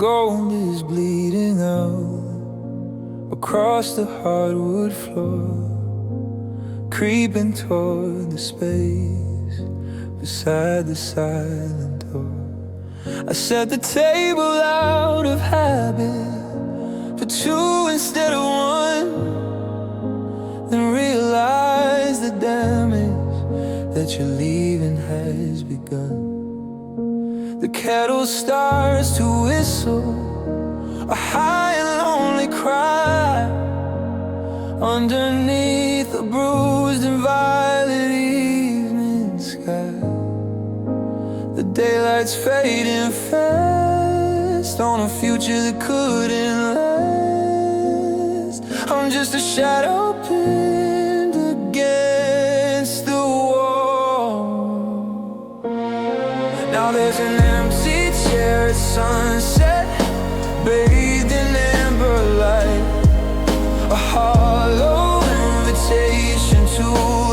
gold is bleeding out across the hardwood floor, creeping toward the space beside the silent door. I set the table out of habit for two instead of one, then realize the damage that you're leaving has begun. The kettle starts to whistle a high and lonely cry underneath a bruised and violet evening sky. The daylight's fading fast on a future that couldn't last. I'm just a shadow pinned against the wall. Now there's an empty chair at sunset, bathed in amber light, a hollow invitation to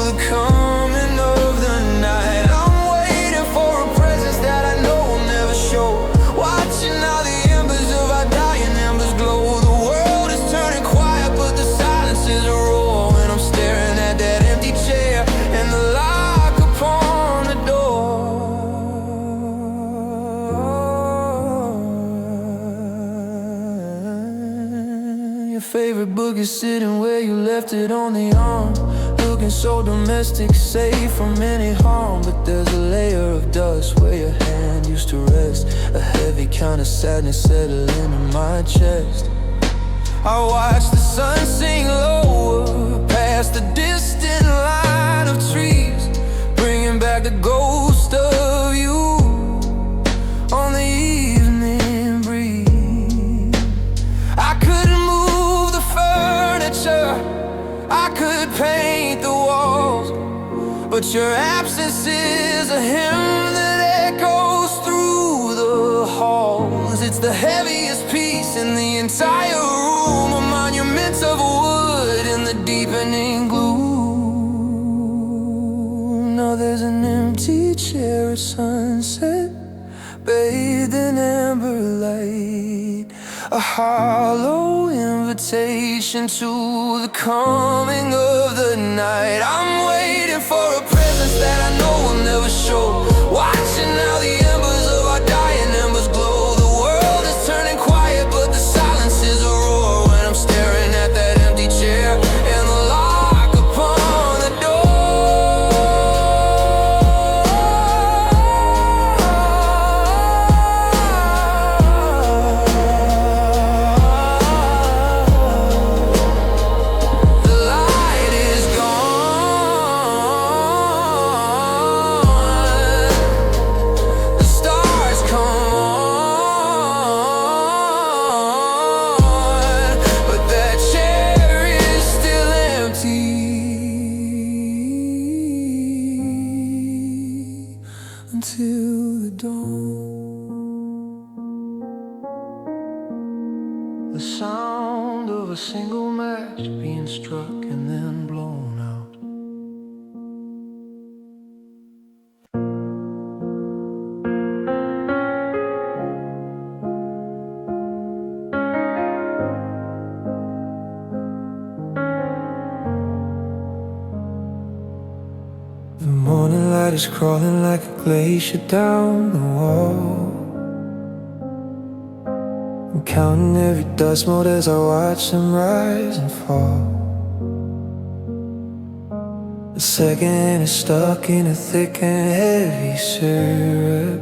the coming of the night. I'm waiting for a presence that I know will never show, watching how the embers of our dying embers glow. The world is turning quiet, but the silence is a roar, and I'm staring at that empty chair and the lock upon the door. Your favorite book is sitting where you left it on the arm, looking so domestic, safe from any harm. But there's a layer of dust where your hand used to rest, a heavy kind of sadness settling in my chest. I watch the sun sink lower past the distant line of trees, bringing back the ghost of you on the evening breeze. I couldn't move the furniture, I could paint the walls, but your absence is a hymn that echoes through the halls. It's the heaviest piece in the entire room, a monument of wood in the deepening gloom. Now there's an empty chair at sunset, bathed in amber light, a hollow invitation to the coming of the night. I'm waiting for a presence that I know will never show, watching how the embers of our dying embers glow. The world is turning quiet, but the silence is a roar, when I'm staring at that empty chair and the lock upon the until the dawn. The sound of a single match being struck and then blown out. The morning light is crawling like a glacier down the wall. I'm counting every dust mote as I watch them rise and fall. The second is stuck in a thick and heavy syrup,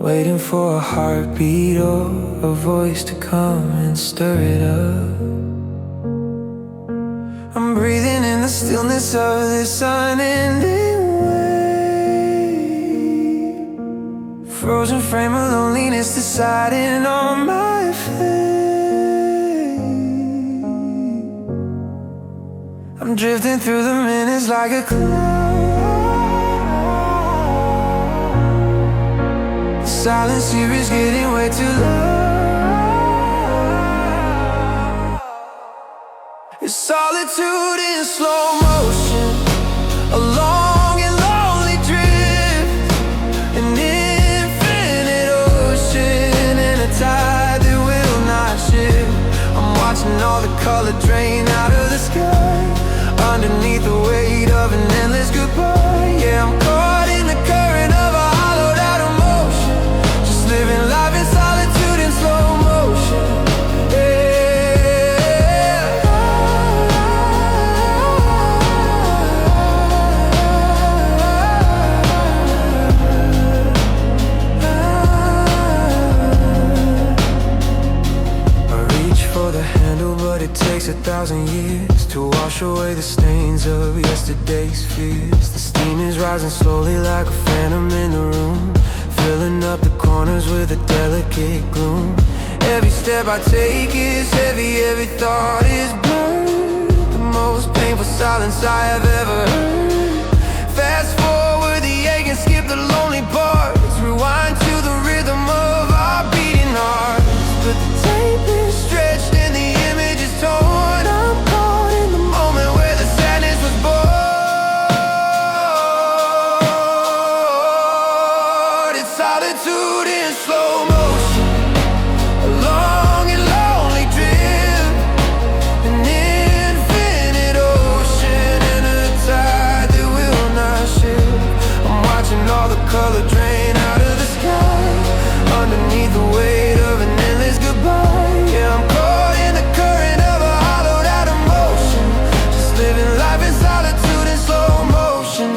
waiting for a heartbeat or a voice to come and stir it up. I'm breathing in the stillness of this unending way, frozen frame of loneliness deciding on my fate. I'm drifting through the minutes like a cloud. The silence here is getting way too loud. It's solitude in slow motion, a long and lonely drift, an infinite ocean, and color drain out of the sky, underneath the weight of an endless goodbye. Yeah, I'm caught in the current of a hollowed out emotion, just living life in solitude in slow motion. But it takes 1,000 years to wash away the stains of yesterday's fears. The steam is rising slowly like a phantom in the room, filling up the corners with a delicate gloom. Every step I take is heavy, every thought is blurred, the most painful silence I have ever heard. Fast forward the ache and skip the lonely parts, rewind to the rhythm of our beating hearts. But the tape is stretched and the image is torn. I'm caught in the moment where the sadness was born. It's solitude in slow motion, a long and lonely drift, an infinite ocean and a tide that will not shift. I'm watching all the color drain out of the sky, underneath the weight of an endless goodbye. Yeah, I'm caught in the current of a hollowed out emotion, just living life in solitude in slow motion.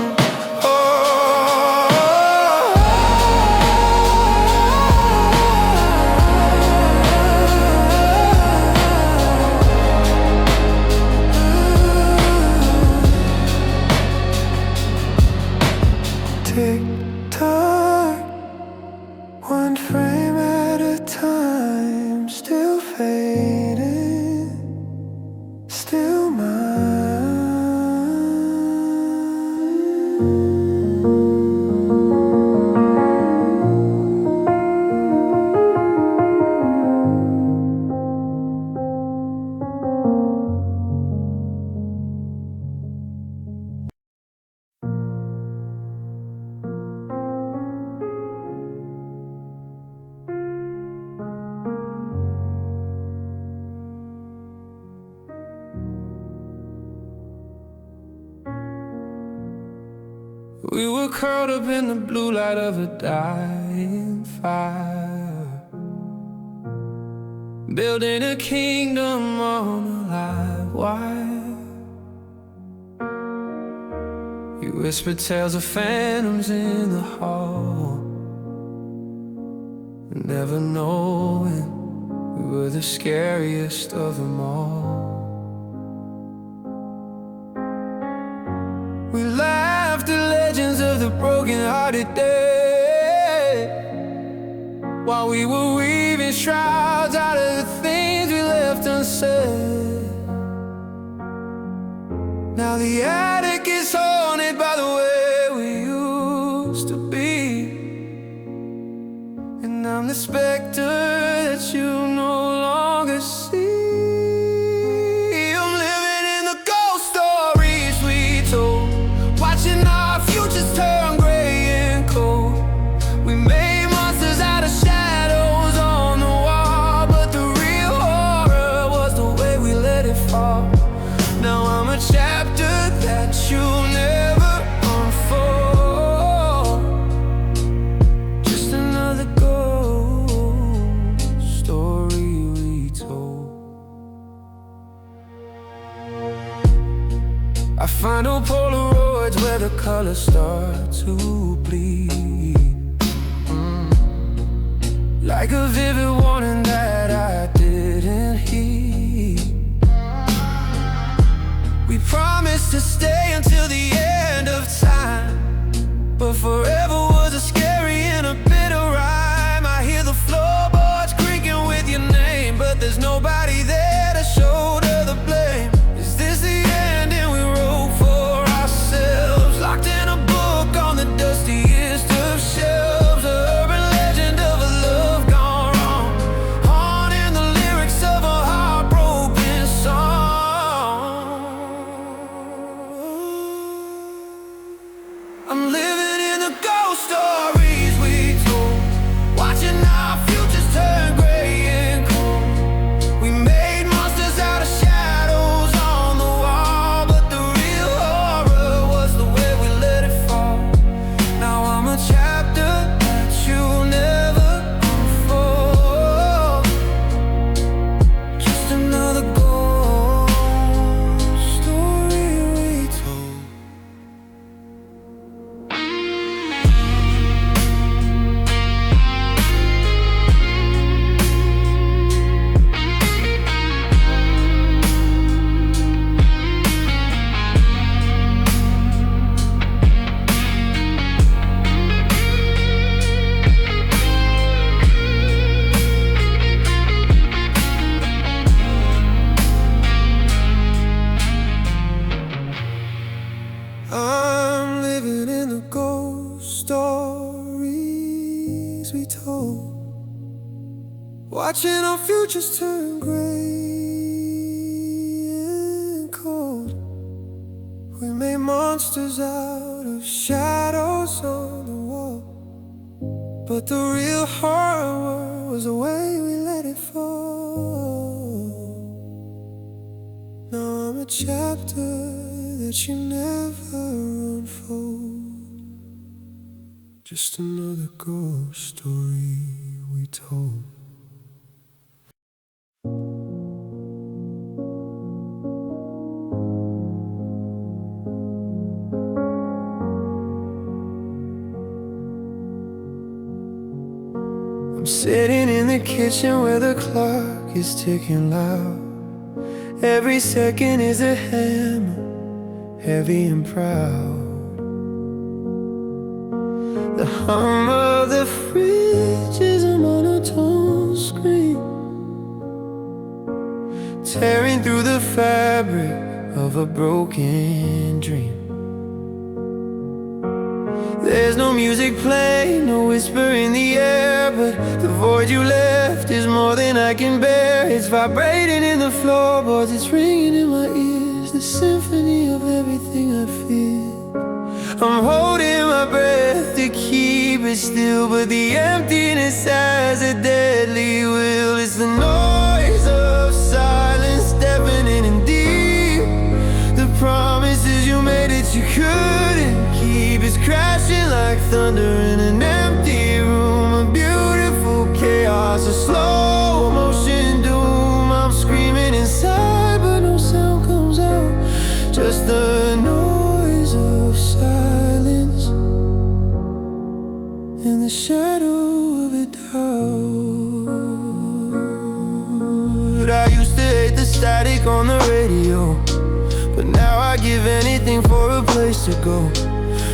Tick tock, one frame at a time, still fading, still mine. We were curled up in the blue light of a dying fire, building a kingdom on a live wire. You whispered tales of phantoms in the hall, never knowing we were the scariest of them all. We laughed at legends of the broken-hearted dead, while we were weaving shrouds out of the things we left unsaid. Now the attic is haunted by the way we used to be, and I'm the specter that you no longer see. I'm living in the ghost stories we told, watching our futures turn gray and cold. We made monsters out of shadows on the wall, but the real horror was the way we let it fall. Now I'm a chapter that you'll never unfold, just another ghost story we told. I find old Polaroids where the colors start to bleed, like a vivid warning that I didn't heed. We promised to stay until the end of time, but forever was a scary and a bitter rhyme. I hear the floorboards creaking with your name, but there's nobody there to shoulder the blame. Is this the end and we wrote for ourselves, locked in a book on the dustiest of shelves? A urban legend of a love gone wrong, haunting the lyrics watching our futures turn gray and cold. We made monsters out of shadows on the wall, but the real horror was the way we let it fall. Now I'm a chapter that you never unfold, just another ghost story we told. I'm sitting in the kitchen where the clock is ticking loud. Every second is a hammer, heavy and proud. The hum of the fridge is a monotone scream, tearing through the fabric of a broken dream. There's no music playing, no whisper in the air, but the void you left is more than I can bear. It's vibrating in the floorboards, it's ringing in my ears, the symphony of everything I feel. I'm holding my breath to keep it still, but the emptiness has a deadly will. It's the noise of silence, deafening and deep. The promises you made that you couldn't keep is crashing like thunder in an empty room. A beautiful chaos, a slow motion doom. I'm screaming inside, but no sound comes out, just the noise of silence and the shadow of a doubt. I used to hate the static on the radio, but now I give anything for a place to go.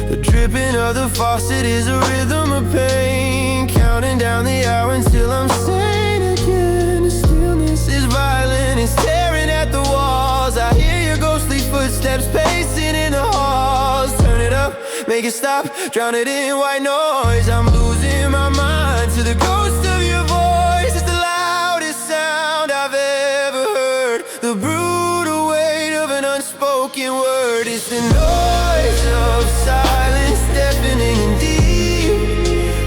The dripping of the faucet is a rhythm of pain, counting down the hour until I'm sane again. The stillness is violent, it's tearing at the walls. I hear your ghostly footsteps pacing in the halls. Turn it up, make it stop, drown it in white noise. I'm losing my mind to the ghost of your voice. It's the loudest sound I've ever heard, the brutal weight of an unspoken word. It's the noise of silence, deafening and deep.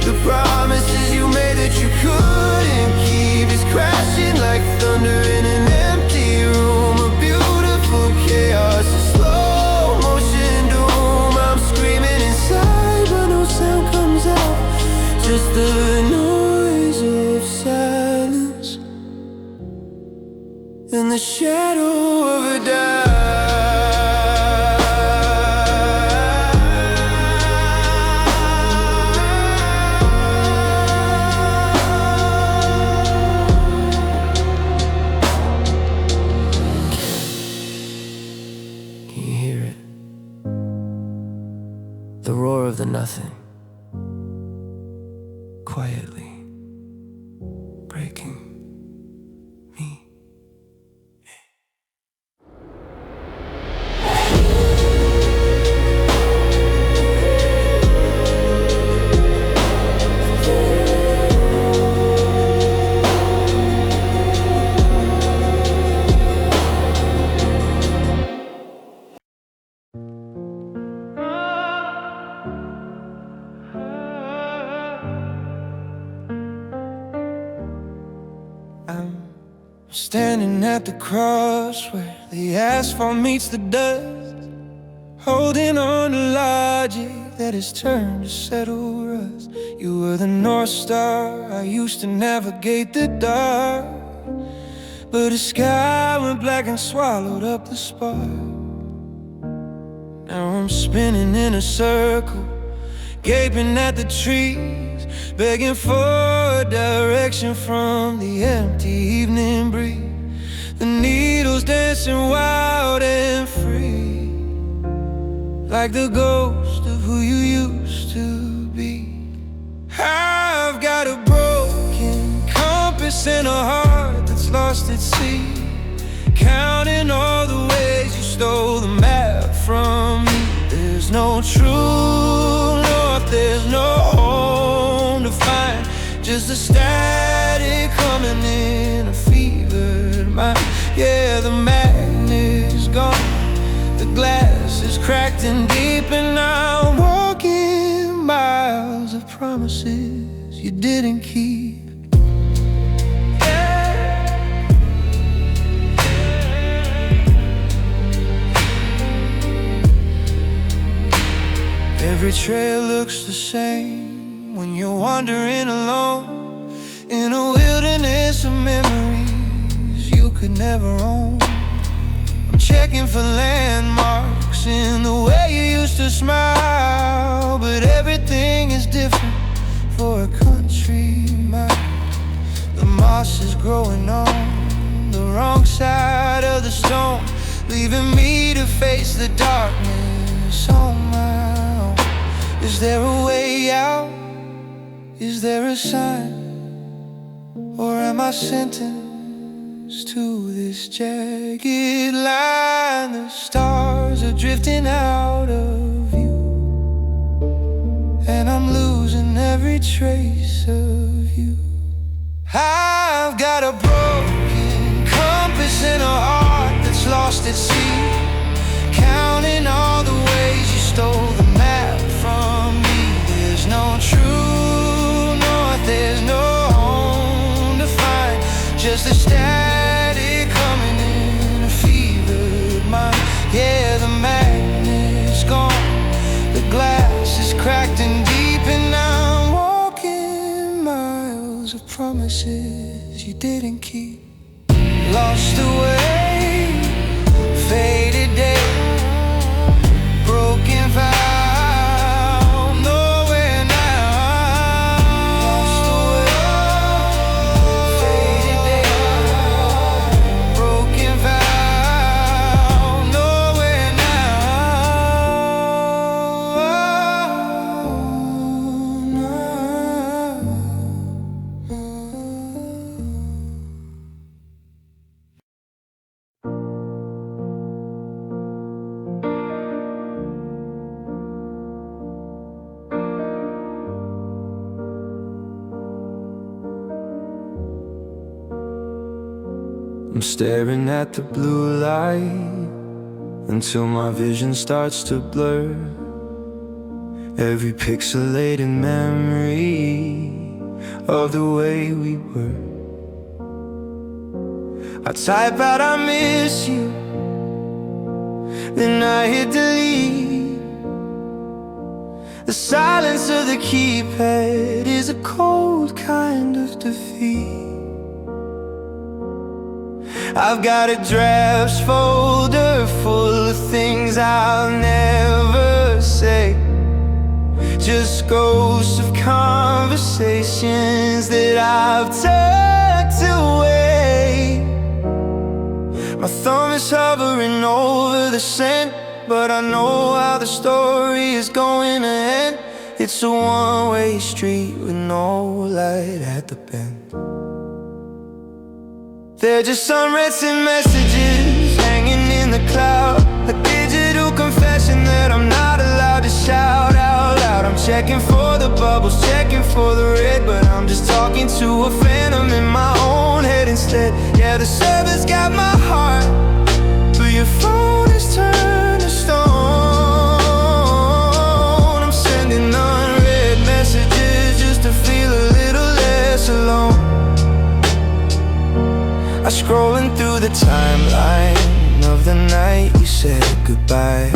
The promises you made that you couldn't keep is crashing like thunder in an empty room. A beautiful chaos, a slow motion doom. I'm screaming inside, but no sound comes out, just the noise of silence and the shadow of a doubt. The roar of the nothing, quietly breaking me. I'm standing at the cross where the asphalt meets the dust, holding on to logic that has turned to settle rust. You were the North Star, I used to navigate the dark, but the sky went black and swallowed up the spark. Now I'm spinning in a circle, gaping at the trees, begging for direction from the empty evening breeze. The needles dancing wild and free, like the ghost of who you used to be. I've got a broken compass and a heart that's lost at sea, counting all the ways you stole the map from me. There's no true north, there's no home to find, just the static coming in a fevered mind. Yeah, the magnet's gone, the glass is cracked and deep, and I'm walking miles of promises you didn't keep. Every trail looks the same when you're wandering alone in a wilderness of memories you could never own. I'm checking for landmarks in the way you used to smile, but everything is different for a country mile. The moss is growing on the wrong side of the stone, leaving me to face the darkness on my own. Is there a way out? Is there a sign? Or am I sentenced to this jagged line? The stars are drifting out of view, and I'm losing every trace of you. I've got a broken compass and a heart that's lost at sea, counting all the ways you stole the map from me. There's no true north, there's no home to find, just a static coming in a fevered mind. Yeah, the magnet's gone, the glass is cracked and deep, and I'm walking miles of promises you didn't keep. Lost away, faded day, broken vow, nowhere now. Lost away, faded day, broken vow, nowhere I'm staring at the blue light until my vision starts to blur. Every pixelated memory of the way we were. I type out I miss you, then I hit delete. The silence of the keypad is a cold kind of defeat. I've got a drafts folder full of things I'll never say, just ghosts of conversations that I've tucked away. My thumb is hovering over the scent, but I know how the story is going to end. It's a one-way street with no light at the bend. They're just unwritten messages hanging in the cloud, a digital confession that I'm not allowed to shout out loud. I'm checking for the bubbles, checking for the red, but I'm just talking to a phantom in my own head instead. Yeah, the server's got my heart, but your phone has turned to stone. I'm sending unread messages just to feel a little less alone. I'm scrolling through the timeline of the night you said goodbye,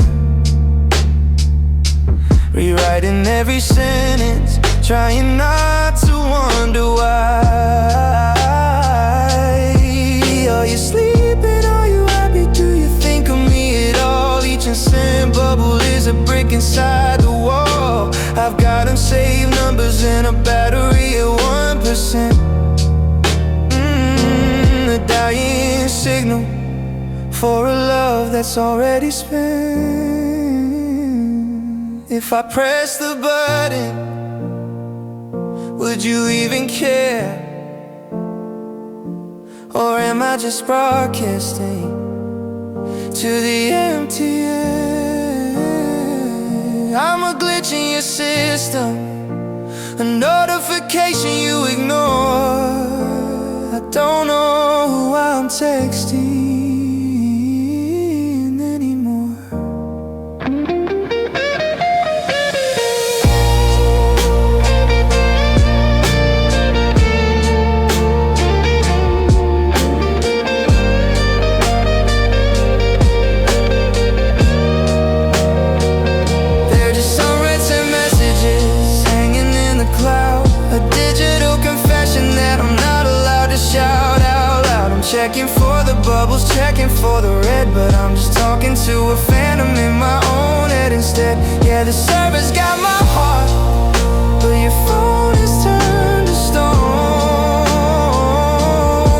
rewriting every sentence, trying not to wonder why. Are you sleeping? Are you happy? Do you think of me at all? Each instant bubble is a brick inside the wall. I've got unsaved numbers and a battery at 1%. A dying signal for a love that's already spent. If I press the button, would you even care? Or am I just broadcasting to the empty air? I'm a glitch in your system, a notification you ignore. I don't know who I'm texting anymore. They're just unwritten messages hanging in the cloud, a digital confession that I'm not allowed to shout out loud. I'm checking for the bubbles, checking for the red, but I'm just talking to a phantom in my own head instead. Yeah, the server's got my heart, but your phone is turned to stone.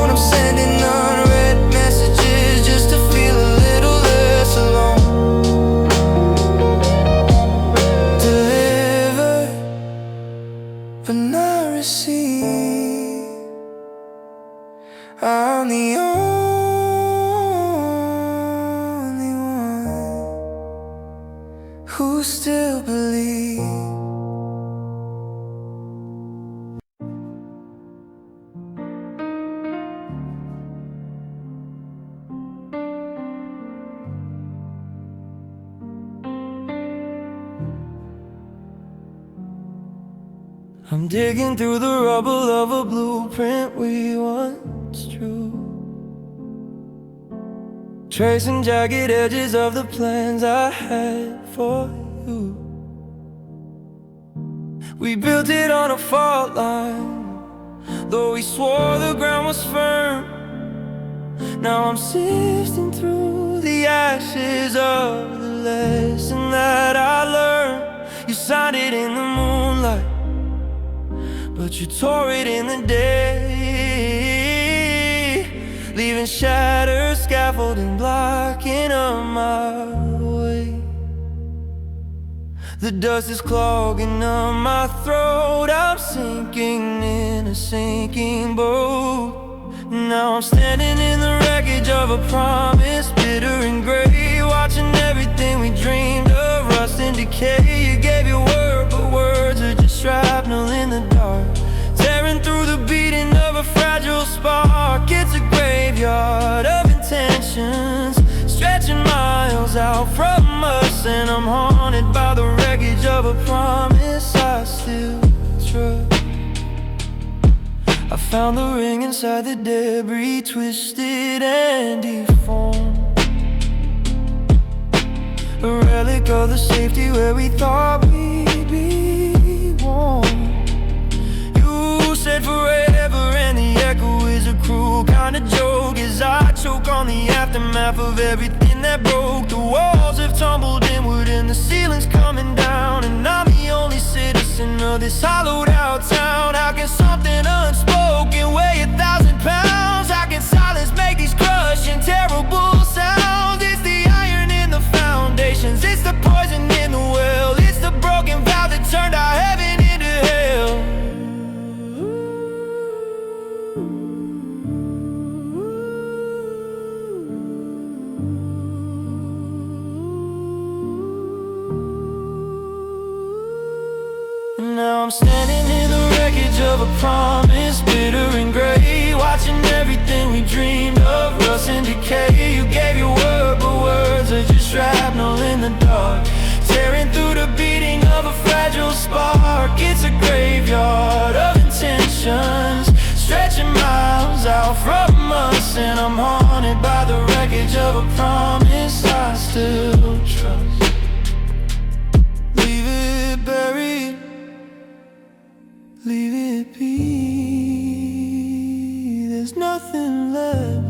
I'm sending unread messages just to feel a little less alone. Delivered, but not received. I'm the only one who still believes. I'm digging through the rubble of a blueprint we once drew, tracing jagged edges of the plans I had for you. We built it on a fault line, though we swore the ground was firm. Now I'm sifting through the ashes of the lesson that I learned. You signed it in the moonlight, but you tore it in the day, leaving shattered scaffolding blocking on my way. The dust is clogging up my throat. I'm sinking in a sinking boat. Now I'm standing in the wreckage of a promise, bitter and gray, watching everything we dreamed of rust and decay. You gave your word, but words are just shrapnel in the dark, tearing through the beating of a fragile spark. It's a graveyard of intentions, stretching miles out from us, and I'm haunted by the wreckage of a promise I still trust. I found the ring inside the debris, twisted and deformed, a relic of the safety where we thought we'd be warm. You said forever, and the echo is a cruel kind of joke, as I choke on the aftermath of everything that broke. The walls have tumbled inward and the ceiling's coming down, and I'm the only citizen of this hollowed out town. How can something unspoken weigh 1,000 pounds? How can silence make these crushing, terrible sounds? It's the iron in the foundations, it's the poison in the well, it's the broken vow that turned our heaven into hell. Now I'm standing in the wreckage of a promise, bitter and gray, watching everything we dreamed of rust and decay. You gave your word, but words are just shrapnel in the dark, tearing through the beating of a fragile spark. It's a graveyard of intentions, stretching miles out from us, and I'm haunted by the wreckage of a promise I still trust. Leave it buried, leave it be. There's nothing left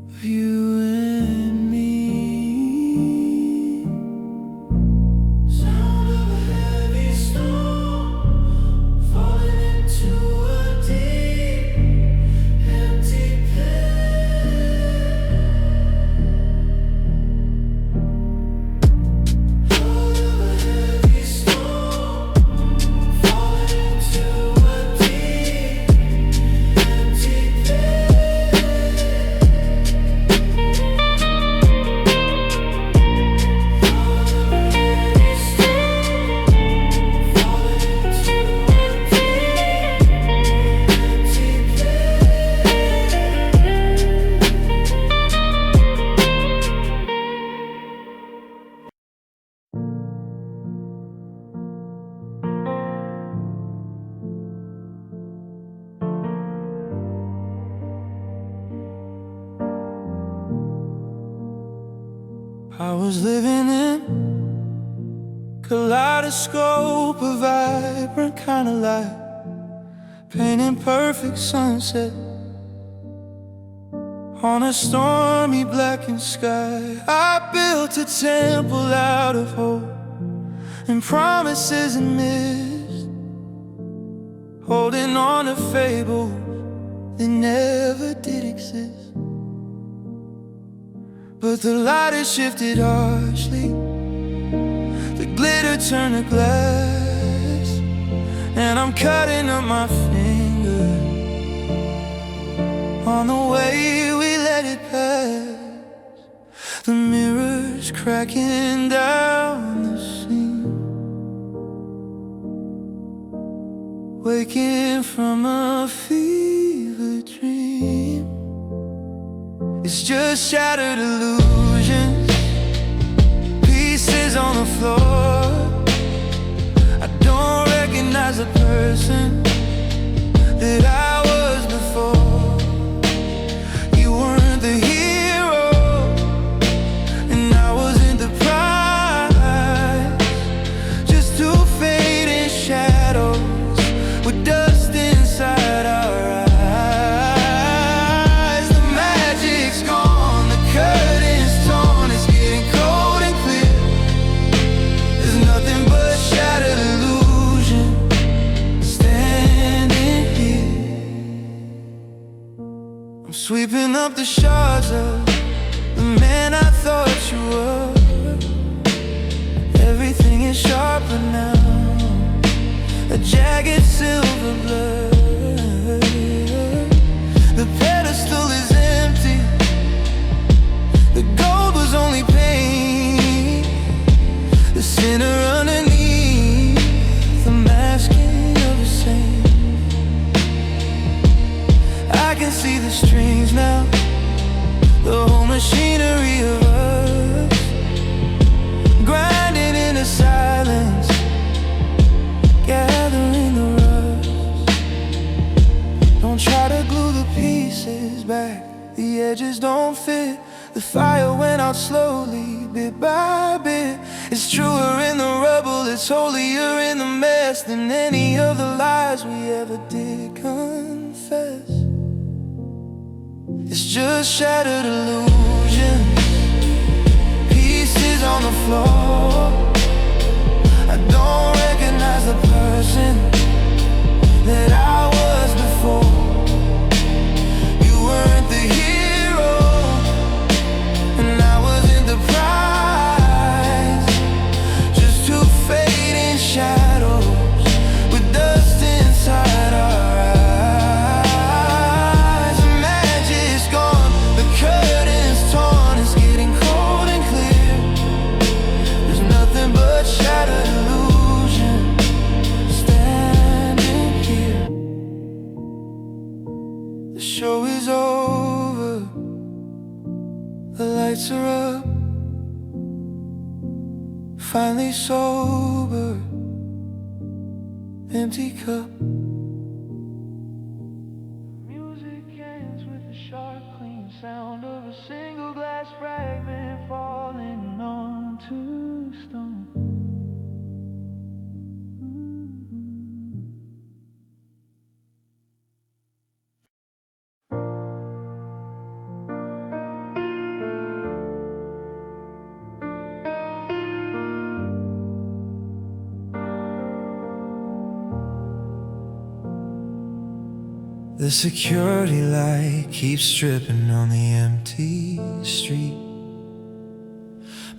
of you and me. Sound of a heavy storm falling into a deep, empty pit. I was living in kaleidoscope, a vibrant kind of light, painting perfect sunset on a stormy blackened sky. I built a temple out of hope and promises and mist, holding on to fables that never did exist. But the light has shifted harshly, the glitter turned to glass, and I'm cutting up my fingers on the way we let it pass. The mirrors cracking down the seam, waking from a fever dream. It's just shattered illusions, pieces on the floor. I don't recognize the person that I was before. You weren't the hero, and I wasn't the prize. Just two fading shadows with dust inside our eyes. Sweeping up the shards of the man I thought you were. Everything is sharper now, a jagged silver blur. The pedestal is empty, the gold was only pain. The sinner underneath, the masking of a saint. I can see the strings now, the whole machinery of us, grinding in the silence, gathering the rust. Don't try to glue the pieces back, the edges don't fit. The fire went out slowly, bit by bit. It's truer in the rubble, it's holier in the mess than any of the lies we ever did confess. It's just shattered illusions, pieces on the floor. I don't recognize the person that I was before. You weren't the hero, and I wasn't the prize. Just two fading shadows with dust inside our eyes. Shattered illusion, standing here. The show is over, the lights are up, finally sober, empty cup. Music ends with the sharp, clean sound of a single glass fragment falling onto stone. The security light keeps stripping on the empty street,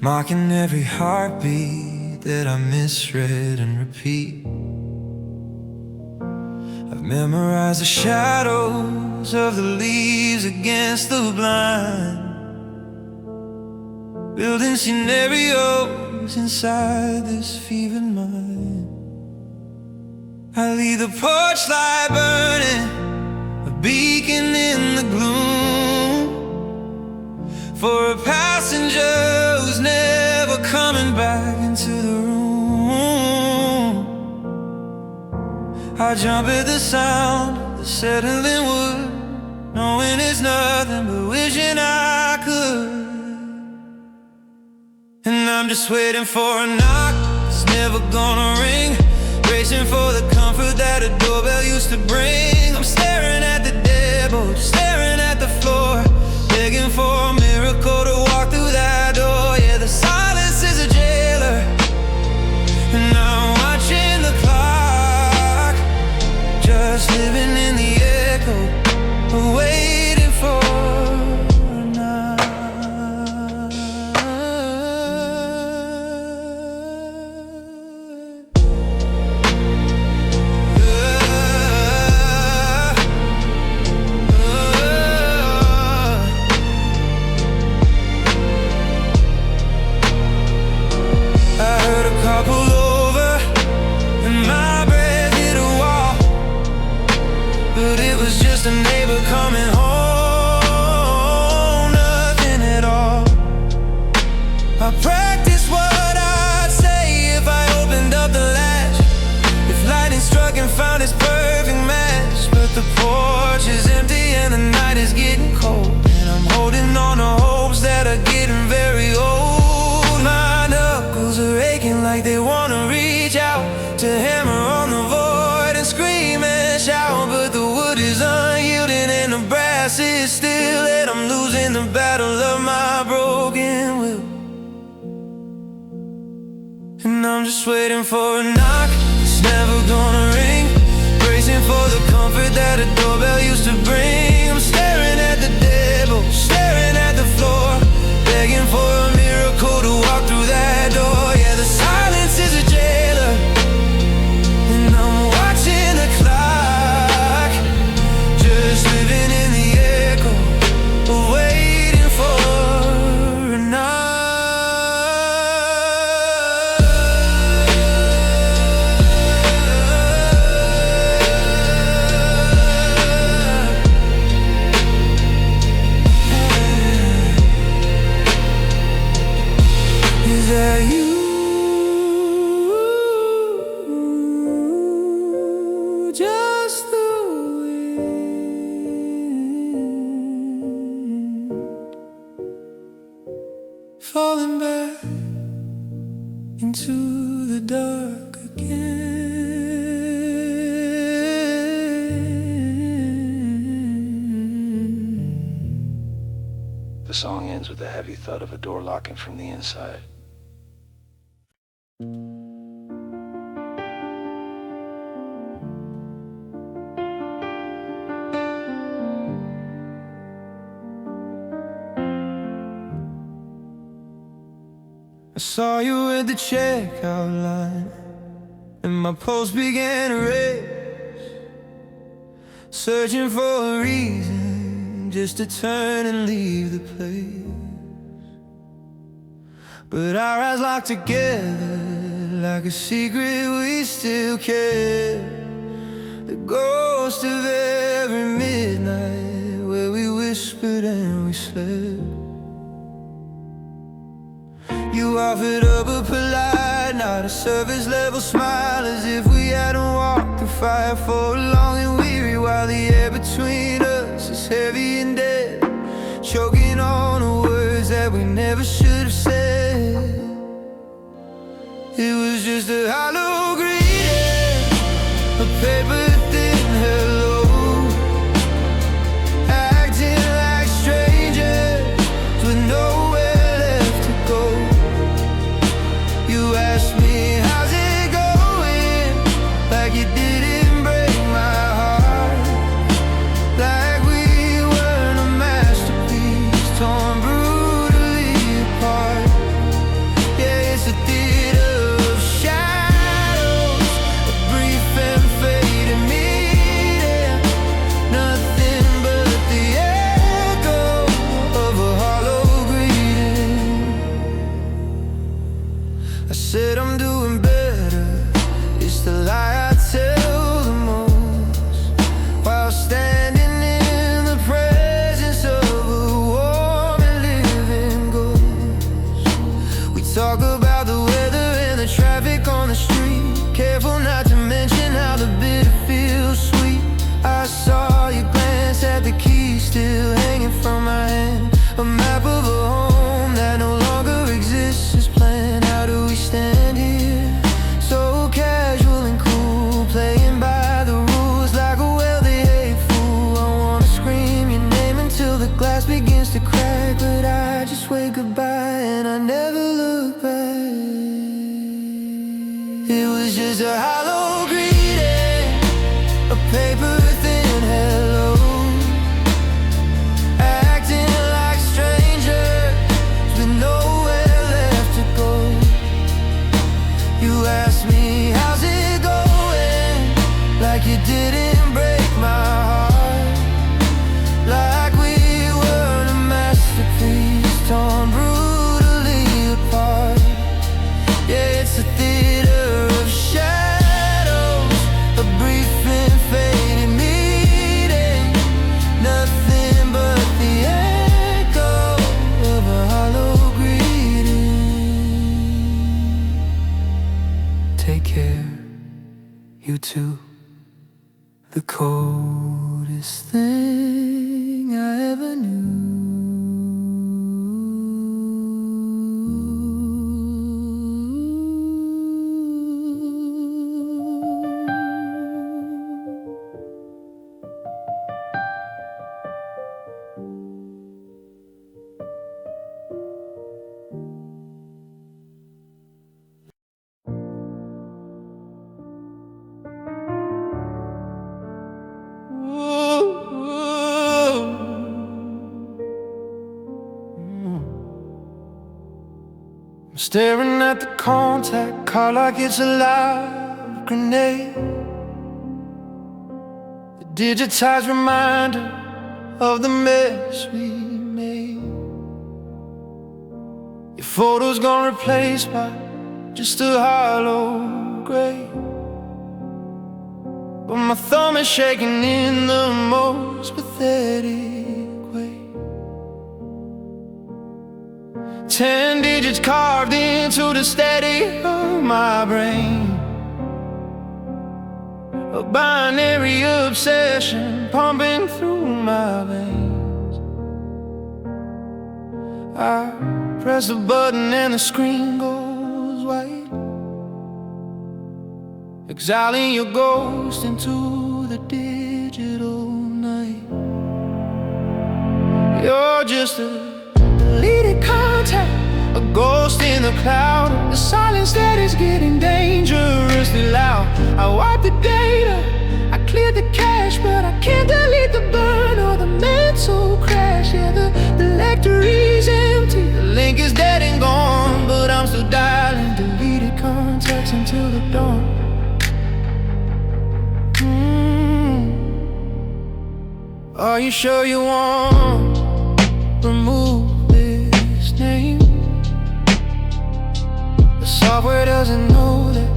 mocking every heartbeat that I misread and repeat. I've memorized the shadows of the leaves against the blind, building scenarios inside this fevered mind. I leave the porch light burning, a beacon in the gloom, for a passenger who's never coming back into the room. I jump at the sound of the settling wood, knowing it's nothing but wishing I could I'm just waiting for a knock, it's never gonna ring. Bracing for the comfort that a doorbell used to bring. I'm staring at the devil, staring at the floor, begging for a miracle to walk through that door. Yeah, the silence is a jailer, and I'm watching the clock, just living in the echo, waiting for a knock. Pull over and my breath hit a wall, but it was just a neighbor coming home, nothing at all. I practiced what I'd say if I opened up the latch, if lightning struck and found its perfect match. But the porch is empty and the night is getting cold, and I'm holding on to hopes that are getting very old. My knuckles are aching like they wanna reach out to hammer on the void and scream and shout, but the wood is unyielding and the brass is still, and I'm losing the battle of my broken will. And I'm just waiting for a knock, it's never gonna ring. Bracing for the comfort that a doorbell used to bring. I'm staring at the devil, staring at the floor, begging for a miracle to walk through that door. Yeah, the silence is a jailer, and I'm watching the clock, just living in the echo, waiting for a knock. Is that you? Just the wind falling back into the dark again. The song ends with the heavy thud of a door locking from the inside. I saw you at the checkout line, and my pulse began to race, searching for a reason just to turn and leave the place. But our eyes locked together like a secret we still care, the ghost of every midnight where we whispered and we slept. You offered up a polite, not a surface level smile, as if we hadn't walked the fire for long and weary, while the air between us is heavy and dead, choking on the words that we never should have said. It was just a hollow greeting, a paper thin hello, acting like strangers with nowhere left to go. You asked me, how's it going? Like you didn't break my heart, like we weren't a masterpiece torn brutally apart. Yeah, it's a theater of shadows. begins to crack, but I just wave goodbye and I never look back. It was just a hollow greeting, a paper thin hello, acting like strangers with nowhere left to go. You asked me, how's it going? Like you didn't break my heart, like we weren't a masterpiece torn brutally apart. Yeah, it's a theater of shadows, a brief and fading meeting, nothing but the echo of a hollow greeting. Take care, you too. The coldest thing I ever knew. I'm staring at the contact card like it's a live grenade, the digitized reminder of the mess we made. Your photo's gone replaced by just a hollow grave, but my thumb is shaking in the most pathetic way. 10 digits carved into the steady of my brain, a binary obsession pumping through my veins. I press a button and the screen goes white, exiling your ghost into the digital night. You're just a deleted contact, a ghost in the cloud, the silence that is getting dangerously loud. I wiped the data, I cleared the cache, but I can't delete the burn or the mental crash. Yeah, the lectory's empty, the link is dead and gone, but I'm still dialing deleted contacts until the dawn. Are you sure you want to remove this name? The software doesn't know that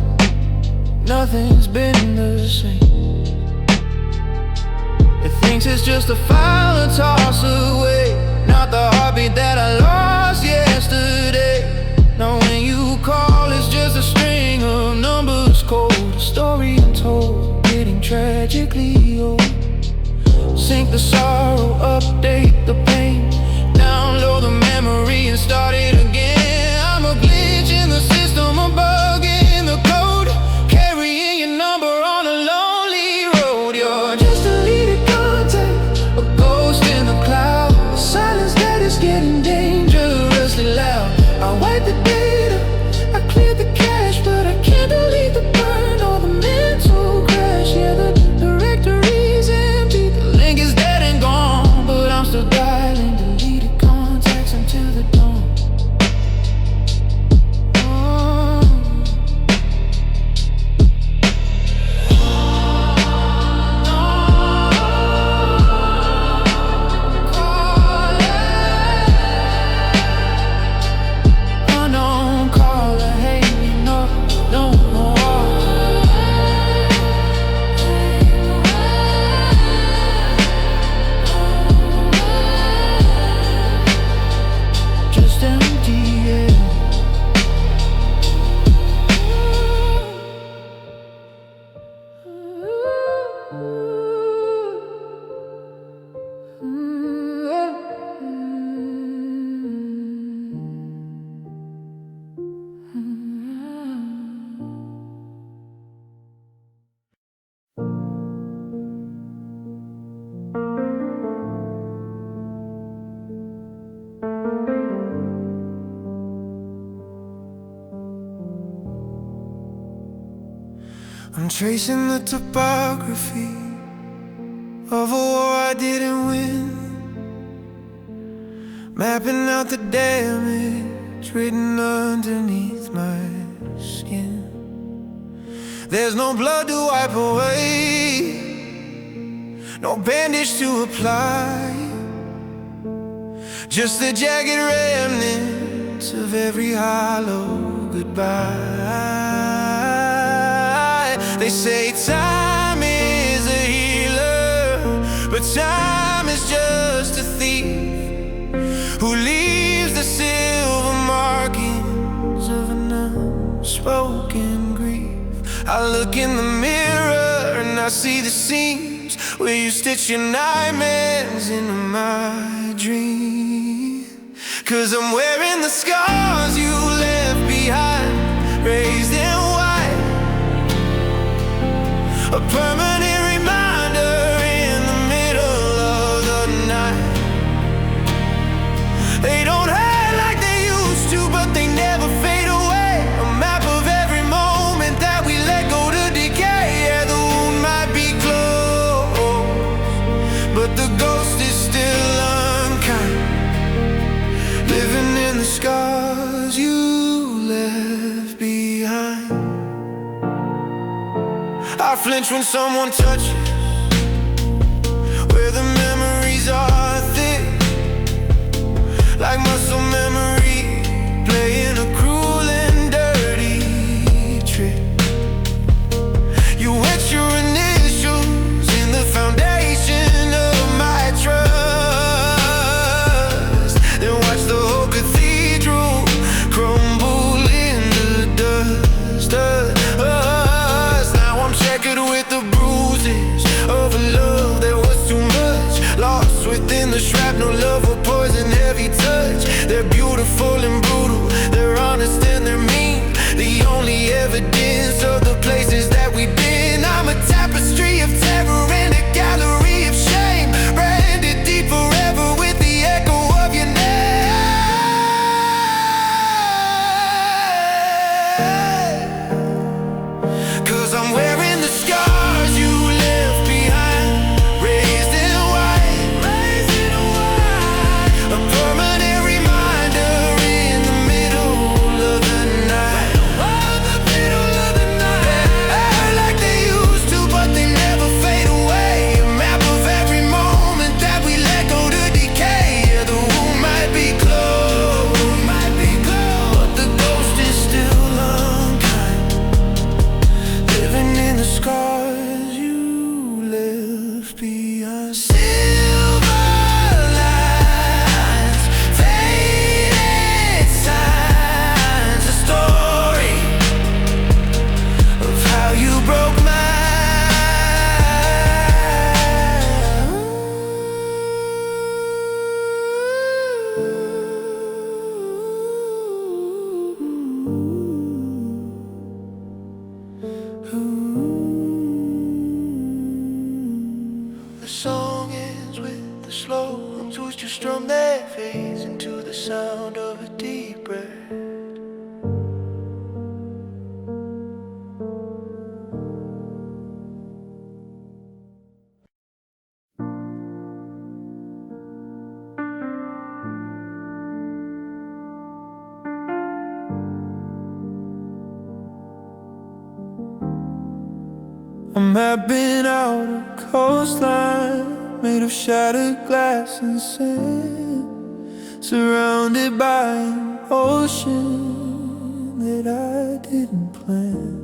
nothing's been the same. It thinks it's just a file to toss away, not the heartbeat that I lost yesterday. Now when you call, it's just a string of numbers cold, a story untold, getting tragically old. Sink the sorrow, update the pain, download the memory and start it again. I'm a glitch in the system, a bug in the code, carrying your number on a lonely road. You're just a deleted contact, a ghost in the cloud, tracing the topography of a war I didn't win, mapping out the damage written underneath my skin. There's no blood to wipe away, no bandage to apply, just the jagged remnants of every hollow goodbye. They say time is a healer, but time is just a thief who leaves the silver markings of an unspoken grief. I look in the mirror and I see the seams where you stitch your nightmares into my dream. 'Cause I'm wearing the scars you left behind, raised in white, a permanent reminder in the middle of the night. They don't hurt like they used to, but they never fade away. A map of every moment that we let go to decay. Yeah, the wound might be closed, but the ghost is still unkind, living in the scars you left behind. I flinch when someone touches where the memories are thick, like muscle memory playing a cruel and dirty trick. You etch your initials in the foundation of my trust, then watch the whole cathedral crumble into dust. Now I'm checkered with the bruises of a love that was too much, lost within the shrapnel of a poison heavy touch. They're beautiful and brutal, they're honest and they're mean, the only evidence of the places that we've been. I'm a tapestry of terror and a gallery of shame, branded deep forever with the echo of your name. 'Cause I'm wearing the scars you left behind, raised in white, a permanent reminder in the middle of the night. They hurt like they used to, but they never fade away. A map of every moment that we let go to decay. Yeah, the wound might be closed, but the ghost is still unkind, living in the scars you left behind. Silver lines, faded signs, a story of how you broke mine. The song ends with the slow hums which you strum that fades into the sound of a deep breath. I'm mapping out a coastline made of shattered glass and sand, surrounded by an ocean that I didn't plan.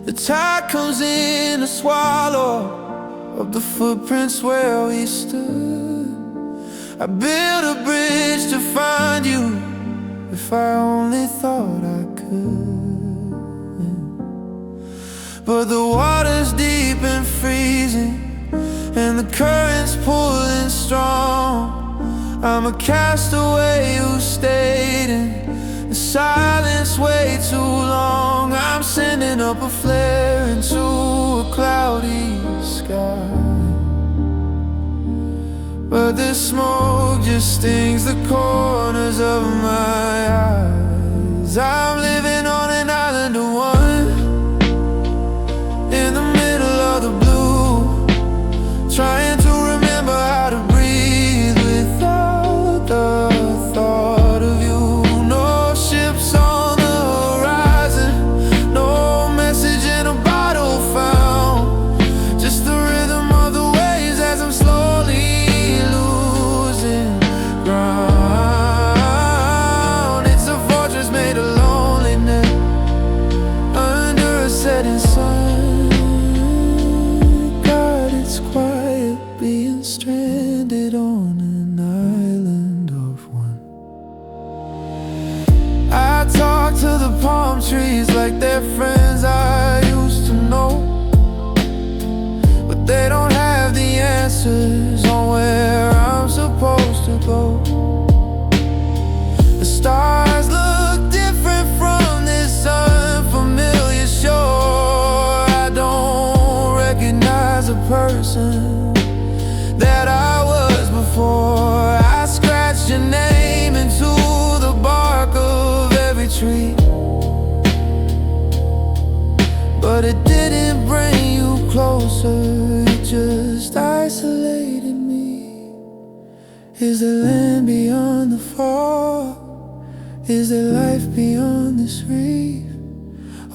The tide comes in a swallow of the footprints where we stood. I built a bridge to find you, if I only thought I could. But the water's deep and freezing, and the current's pulling strong. I'm a castaway who stayed in the silence way too long. I'm sending up a flare into a cloudy sky, but the smoke just stings the corners of my eyes. I'm living on an island of one, trees like they're friends I used to know, but they don't have the answers on where I'm supposed to go. The stars look different from this unfamiliar shore. I don't recognize a person that I was before. I scratched your name into the bark of every tree, but it didn't bring you closer, it just isolated me. Is there land beyond the fog? Is there life beyond this reef?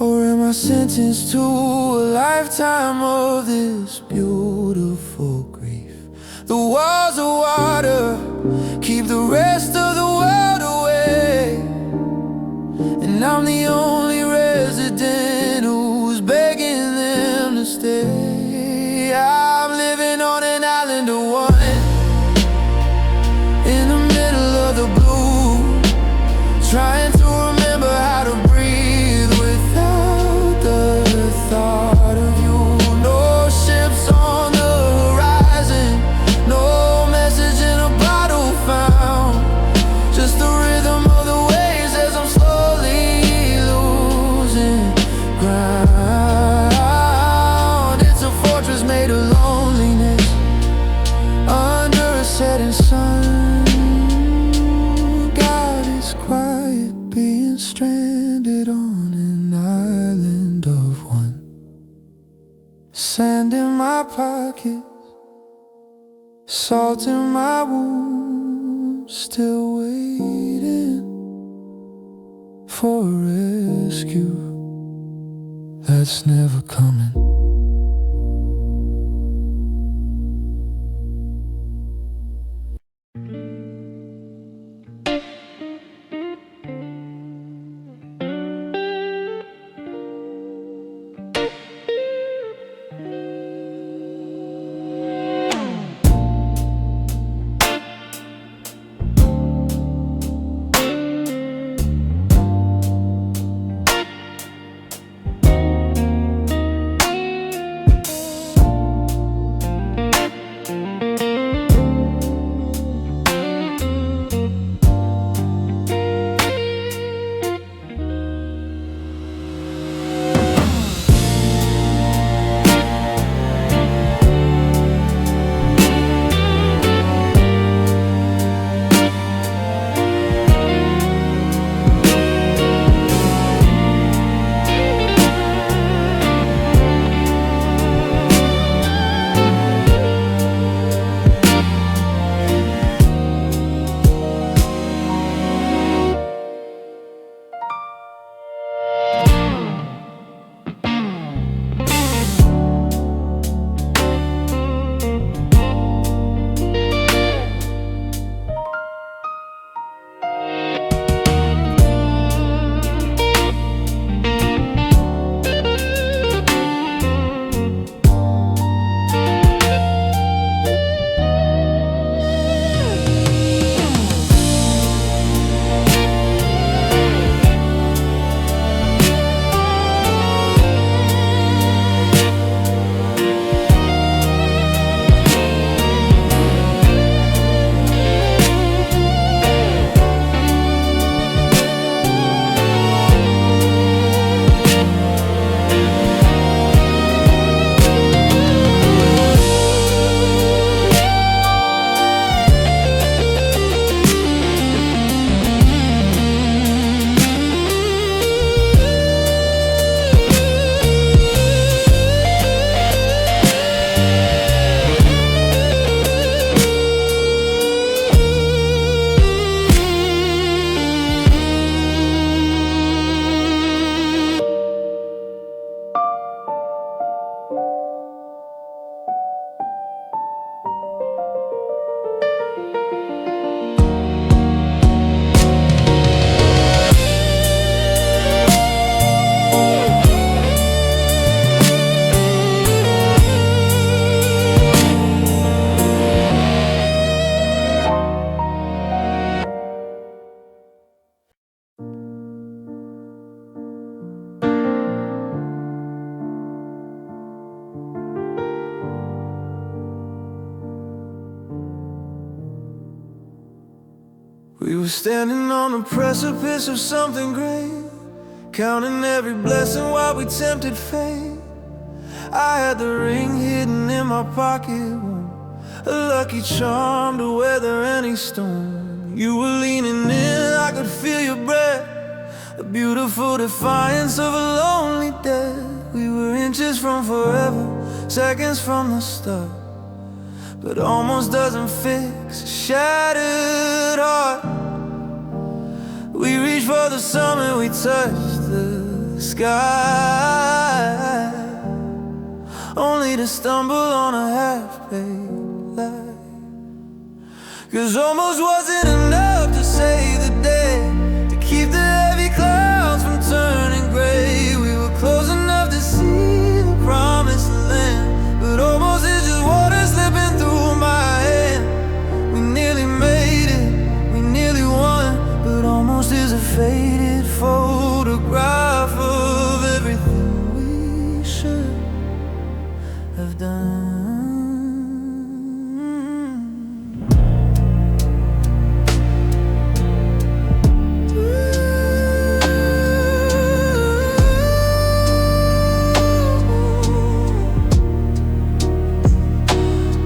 Or am I sentenced to a lifetime of this beautiful grief? The walls of water keep the rest of the world away, and I'm the only resident who's begging them to stay. I'm living on an island of one, in the middle of the blue, trying to remember how to breathe without the thought of you. No ships on the horizon, no message in a bottle found, just the rhythm of the waves as I'm slowly losing ground. It's a fortress made of loneliness under a setting sun. God is quiet, being stranded on an island of one. Sand in my pocket, salt in my wounds, still waiting for a rescue that's never coming. We were standing on the precipice of something great, counting every blessing while we tempted fate. I had the ring hidden in my pocket, a lucky charm to weather any storm. You were leaning in, I could feel your breath, a beautiful defiance of a lonely death. We were inches from forever, seconds from the start, but almost doesn't fix a shattered heart. We reached for the summit, we touched the sky, only to stumble on a half-baked lie. 'Cause almost wasn't enough to save the day, to keep the heavy clouds from turning gray. We were close enough to see the promised land, but almost is just water slipping through my hand. We nearly made it, we nearly won, but almost is a faded photograph of everything we should have done.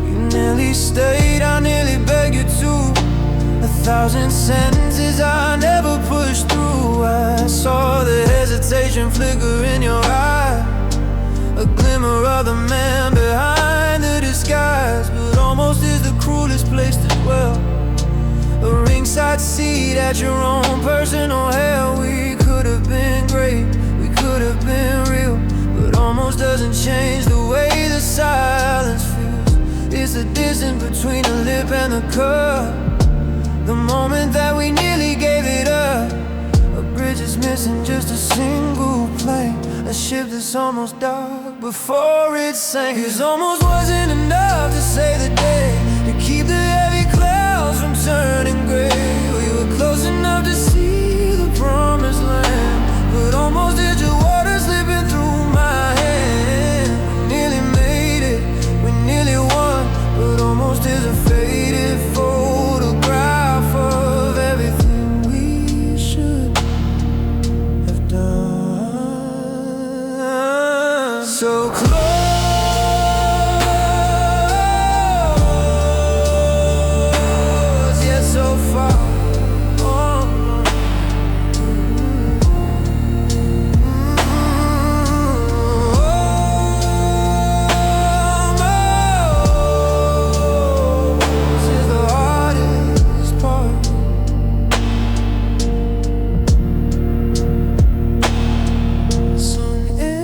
You nearly stayed, I nearly begged you to. 1,000 sentences I never pushed through. I saw the hesitation flicker in your eye, a glimmer of the man behind the disguise. But almost is the cruelest place to dwell, a ringside seat at your own personal hell. We could have been great, we could have been real, but almost doesn't change the way the silence feels. It's the distance between the lip and the cup, the moment that we nearly gave it up. A bridge is missing, just a single plank, a ship that's almost dark before it sank. 'Cause almost wasn't enough to save the day, to keep the heavy clouds from turning gray. We were close enough to see the promised land, but almost did your water slipping through my hand. We nearly made it, we nearly won, but almost is a faded photograph of everything we should have done. So close, yet so far. Almost is the hardest part. Song ends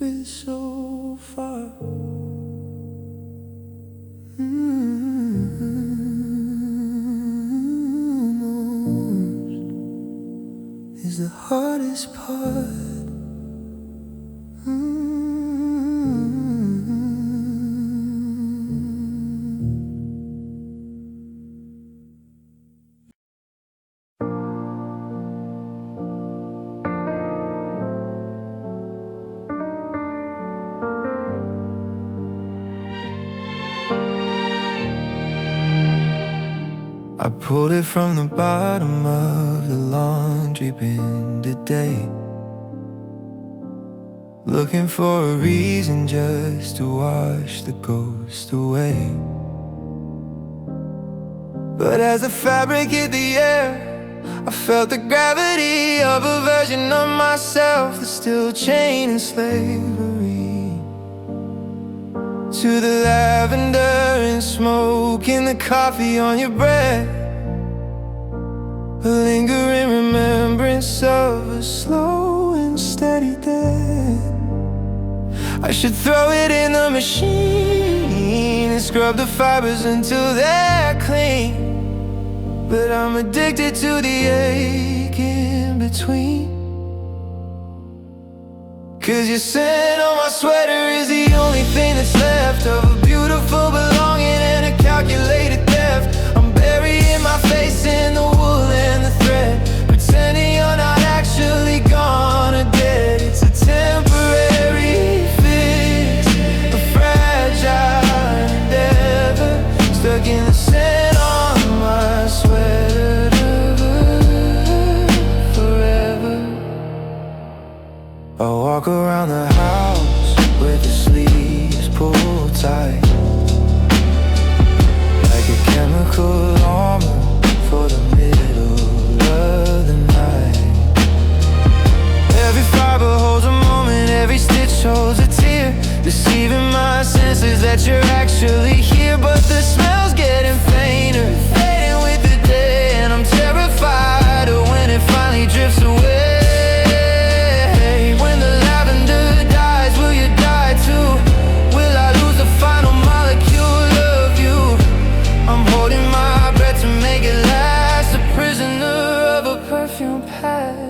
with so far. Almost is the hardest part. I pulled it from the bottom of the laundry bin today, looking for a reason just to wash the ghost away. But as the fabric hit the air, I felt the gravity of a version of myself that's still chained in slavery to the lavender and smoke in the coffee on your breath, a lingering remembrance of a slow and steady death. I should throw it in the machine and scrub the fibers until they're clean, but I'm addicted to the ache in between. 'Cause your scent on my sweater is the only thing that's left of a beautiful belonging and a calculated theft. I'm burying my face in the wool and the thread, pretending you're not actually gone or dead. It's a temporary fix, a fragile and actually here, but the smell's getting fainter, fading with the day. And I'm terrified of when it finally drifts away. When the lavender dies, will you die too? Will I lose the final molecule of you? I'm holding my breath to make it last, a prisoner of a perfume past.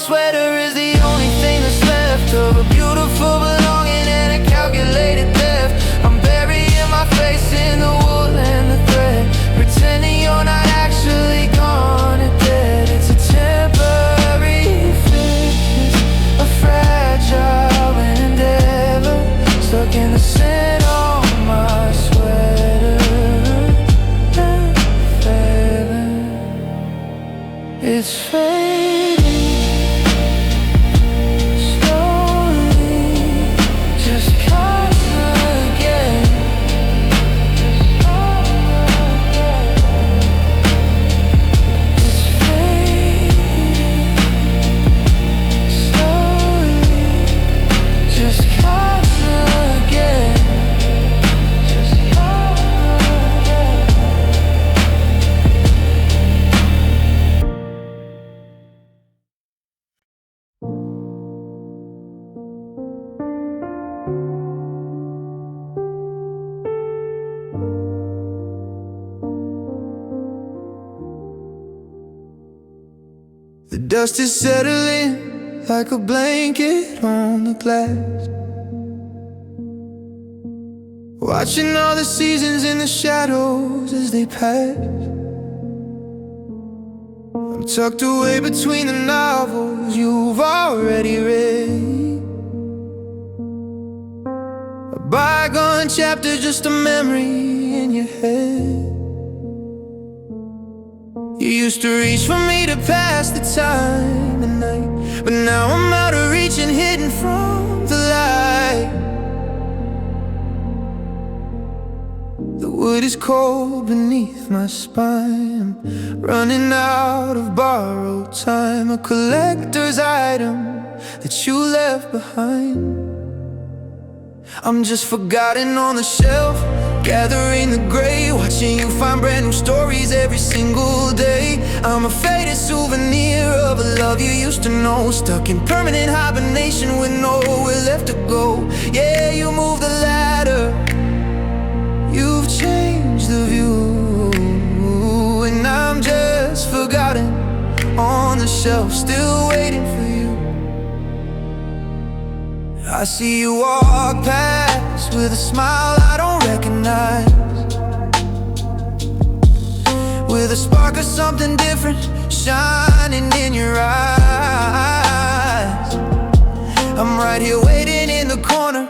Sweater is the only thing that's left of a beautiful belonging and a calculated theft. I'm burying my face in the wool and the thread, pretending you're not actually gone or dead. It's a temporary fix, a fragile endeavor, stuck in the scent on my sweater and feather. It's fading The dust is settling like a blanket on the glass, watching all the seasons in the shadows as they pass. I'm tucked away between the novels you've already read, a bygone chapter, just a memory in your head. You used to reach for me to pass the time at night, but now I'm out of reach and hidden from the light. The wood is cold beneath my spine, I'm running out of borrowed time, a collector's item that you left behind. I'm just forgotten on the shelf, gathering the gray, watching you find brand new stories every single day. I'm a faded souvenir of a love you used to know, stuck in permanent hibernation with nowhere left to go. Yeah, you moved the ladder, you've changed the view, and I'm just forgotten on the shelf, still waiting for you. I see you walk past with a smile I don't recognize, with a spark of something different shining in your eyes. I'm right here waiting in the corner,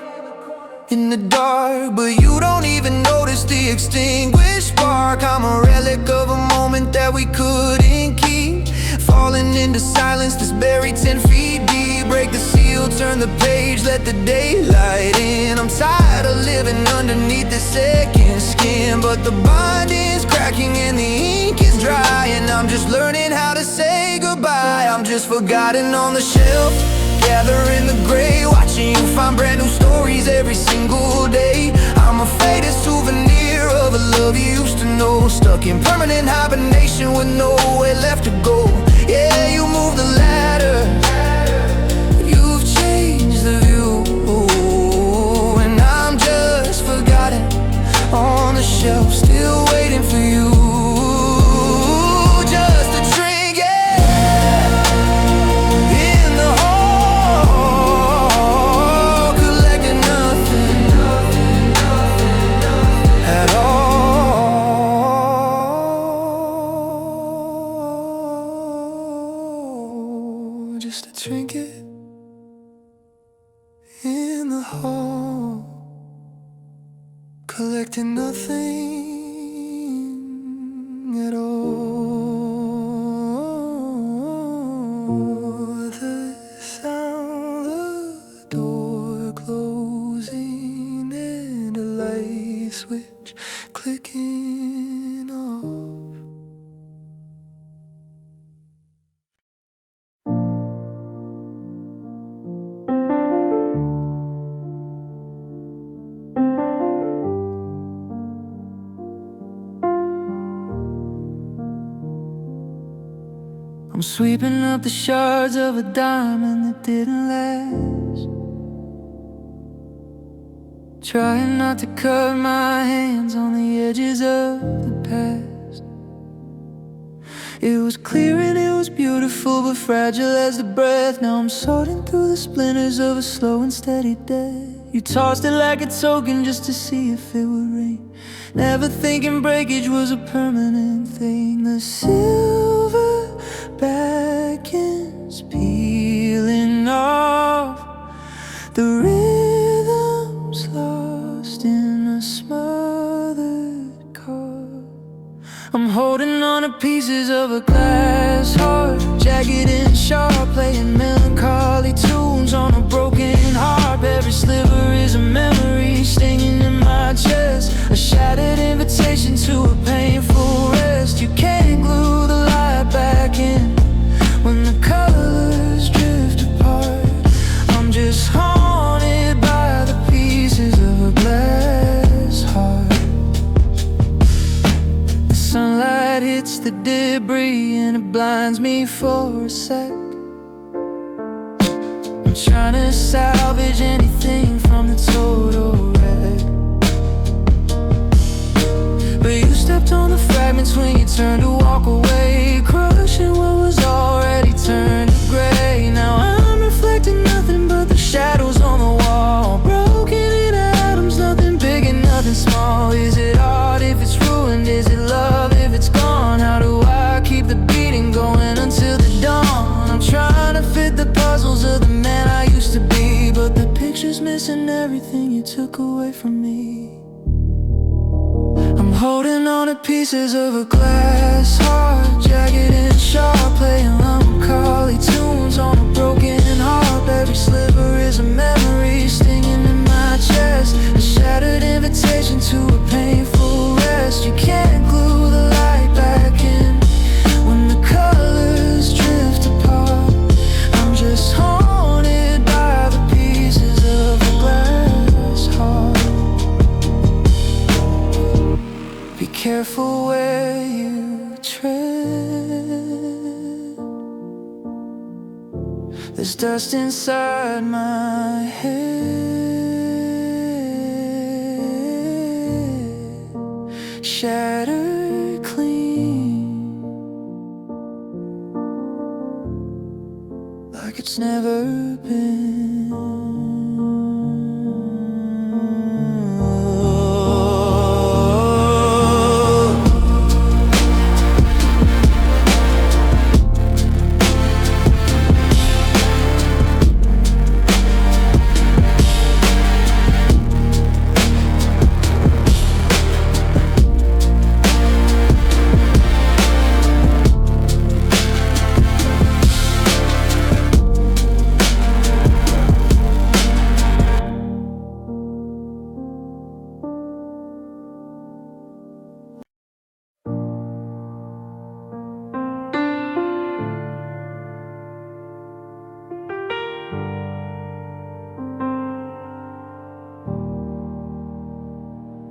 in the dark, but you don't even notice the extinguished spark. I'm a relic of a moment that we couldn't keep, falling into silence that's buried 10 feet deep. Break the seal, turn the page, let the daylight in. I'm tired of living underneath the second skin, but the binding's cracking and the ink is dry, and I'm just learning how to say goodbye. I'm just forgotten on the shelf, gathering the gray, watching you find brand new stories every single day. I'm a faded souvenir of a love you used to know, stuck in permanent hibernation with nowhere left to go. Yeah, you moved the ladder, you've changed the view, and I'm just forgotten on the shelf, still waiting for you. Just a trinket in the hall, collecting nothing at all. Just a trinket in the hall, collecting nothing at all. The sound of the door closing and a light switch clicking off. sweeping up the shards of a diamond that didn't last, trying not to cut my hands on the edges of the past. It was clear and it was beautiful, but fragile as the breath. Now I'm sorting through the splinters of a slow and steady death. You tossed it like a token just to see if it would rain, never thinking breakage was a permanent thing. The silver backends peeling off, the rhythm's lost in a smothered car. I'm holding on to pieces of a glass heart, jagged and sharp, playing melancholy tunes on a broken harp. Every sliver is a memory stinging in my chest, a shattered invitation to a painful rest. You can't glue the light back in when the colors drift apart. I'm just haunted by the pieces of a glass heart. The sunlight hits the debris and it blinds me for a sec. I'm trying to salvage anything from the total wreck, but you stepped on the fragments when you turned to walk away, crushing what was already turned to gray. Now I'm reflecting nothing but the shadows on the wall, broken in atoms, nothing big and nothing small. Is it art if it's ruined? Is it love if it's gone? How do I keep the beating going until the dawn? I'm trying to fit the puzzles of the man I used to be, but the picture's missing everything you took away from me. I'm holding on to pieces of a glass heart, jagged and sharp, playing melancholy tunes on a broken harp. Every sliver is a memory stinging in my chest, a shattered invitation to a painful rest. You can't glue the light back in when the colors drift apart. I'm just haunted by the pieces of a glass heart. Be careful where you tread, there's dust inside my head, shattered clean, like it's never been.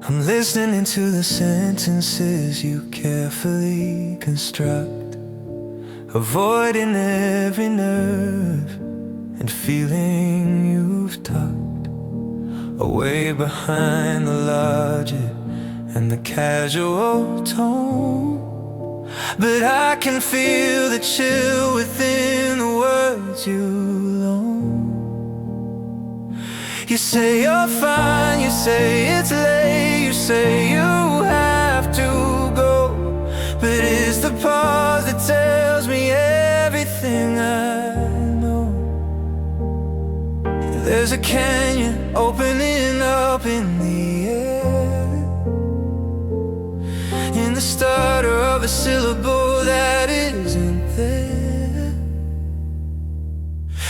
I'm listening to the sentences you carefully construct, avoiding every nerve and feeling you've tucked away behind the logic and the casual tone. But I can feel the chill within the words you loan. You say you're fine, you say it's late, you say you have to go, but it's the pause that tells me everything I know. There's a canyon opening up in the air, in the stutter of a syllable that isn't there.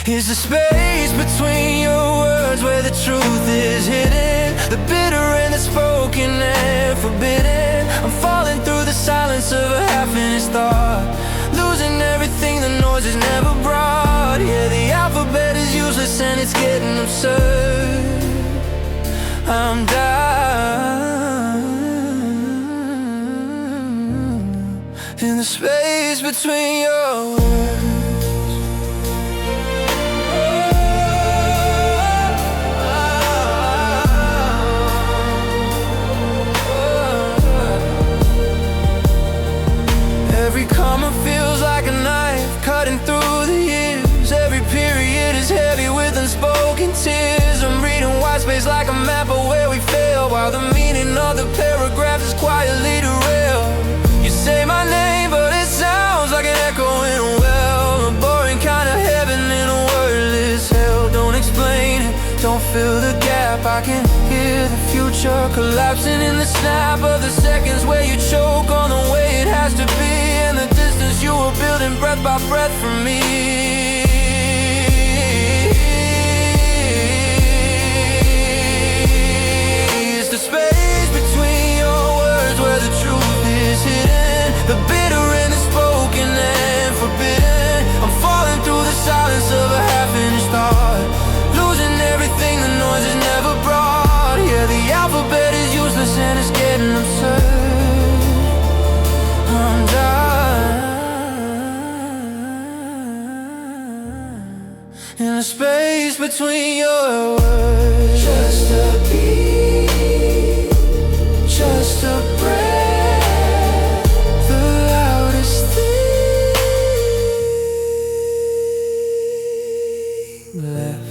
Is the space between your words where the truth is hidden, the bitter and the spoken and forbidden. I'm falling through the silence of a half-finished thought, losing everything the noise has never brought. Yeah, the alphabet is useless and it's getting absurd. I'm dying, in the space between your words. Every comma feels like a knife cutting through the years. Every period is heavy with unspoken tears. I'm reading white space like a map of where we fail, while the meaning of the paragraph is quietly derailed. You say my name, but it sounds like an echo in a well, a boring kind of heaven in a wordless hell. Don't explain it, don't fill the gap. I can hear the future collapsing in the snap of the seconds where you choke on the way it has to be, and the distance you were building breath by breath from me. It's the space between your words where the truth is hidden, the bitter and the spoken and forbidden. I'm falling through the silence of a half-finished thought, losing everything the noise has never brought. Yeah, the alphabet is useless and it's getting absurd. I'm dying in the space between your words. Just a beat, just a breath, the loudest thing left.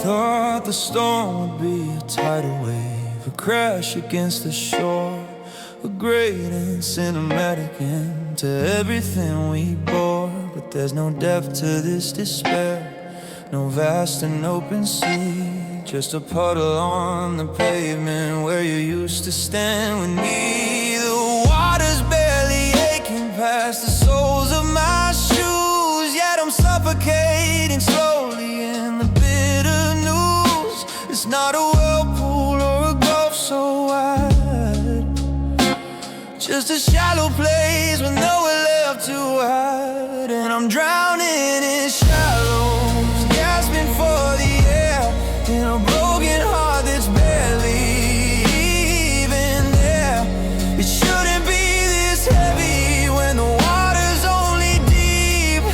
Thought the storm would be a tidal wave, a crash against the shore, a great and cinematic end to everything we bore. But there's no depth to this despair, no vast and open sea, just a puddle on the pavement where you used to stand with me. The water's barely aching past the soles of my shoes, yet I'm suffocating slowly in the bitter news. It's not a whirlpool or a gulf so wide, just a shallow place with nowhere left to hide. And I'm drowning in shallows, gasping for the air, in a broken heart that's barely even there. It shouldn't be this heavy when the water's only deep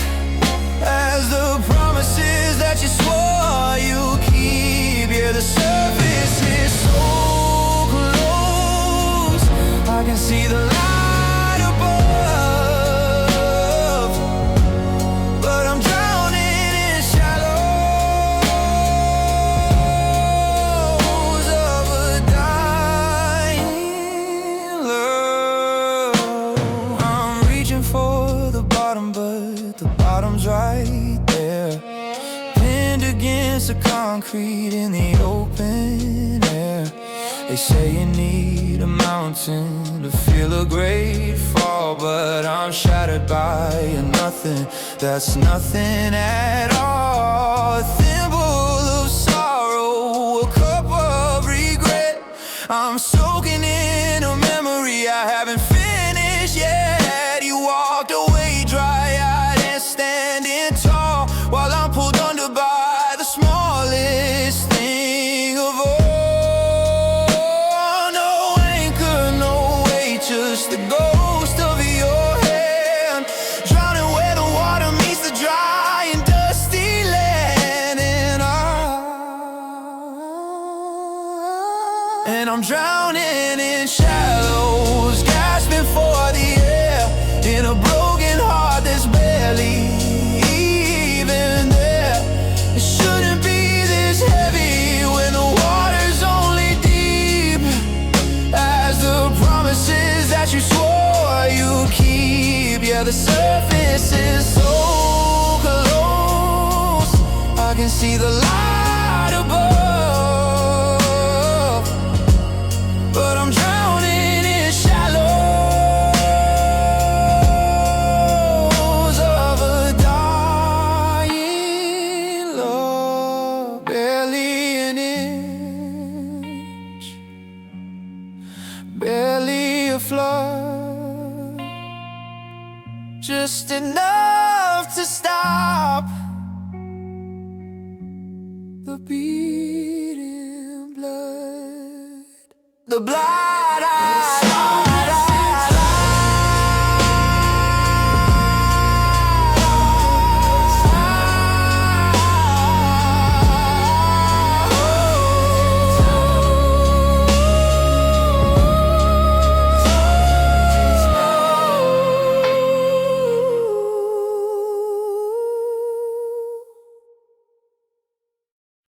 as the promises that you swore you keep. Yeah, the surface is so close, I can see the light above, but I'm drowning in shallows of a dying love. I'm reaching for the bottom, but the bottom's right there, pinned against the concrete in the open air. They say you need a mountain to feel a great fall, but I'm shattered by a nothing that's nothing at all. A thimble of sorrow, a cup of regret. I'm soaking in a memory I haven't finished yet. You walked away dry-eyed and standing tall, while I'm pulled under by the smallest thing of all. No anchor, no weight, just the ghost of your hand, drowning where the water meets the dry and dusty land. And I'm drowning the blind